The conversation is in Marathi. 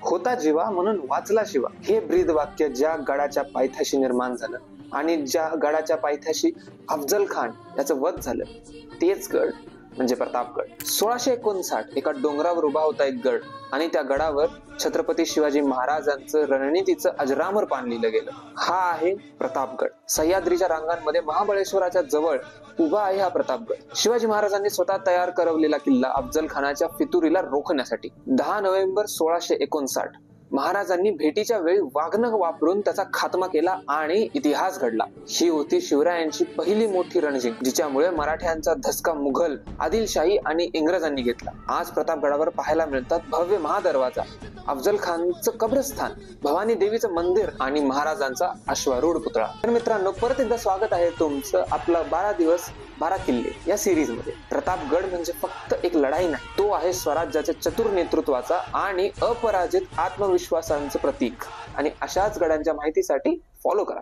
होता जीवा म्हणून वाचला शिवा हे ब्रीद वाक्य ज्या गडाच्या पायथ्याशी निर्माण झालं आणि ज्या गडाच्या पायथ्याशी अफजल खान याचं वध झालं तेच गड म्हणजे प्रतापगड। 1659 एका डोंगरावर उभा होता एक गड आणि त्या गडावर छत्रपती शिवाजी महाराजांचं रणनीतीचं अजरामर पान लिहिलं गेलं। हा आहे प्रतापगड। सह्याद्रीच्या रांगांमध्ये महाबळेश्वराच्या जवळ उभा आहे हा प्रतापगड। शिवाजी महाराजांनी स्वतः तयार करवलेला किल्ला अफजल खानाच्या फितुरीला रोखण्यासाठी 10 नोव्हेंबर 1659 महाराजांनी भेटीच्या वेळी वाघनख वापरून त्याचा खात्मा केला आणि इतिहास घडला। ही होती शिवरायांची पहिली मोठी रणजिंग जिच्यामुळे मराठ्यांचा धसका मुघल, आदिलशाही आणि इंग्रजांनी घेतला। आज प्रतापगडावर पाहायला मिळतात भव्य महादरवाजा, अफजल खानचं कब्रस्थान, भवानी देवीचं मंदिर आणि महाराजांचा अश्वारूढ पुतळा। तर मित्रांनो, परत एकदा स्वागत आहे तुमचं आपला 12 दिवस 12 किल्ले या सिरीज मध्ये। प्रतापगड म्हणजे फक्त एक लढाई नाही, तो आहे स्वराज्याच्या चतुर नेतृत्वाचा आणि अपराजित आत्मविश्वासाचं प्रतीक। आणि अशाच गडांच्या माहितीसाठी फॉलो करा।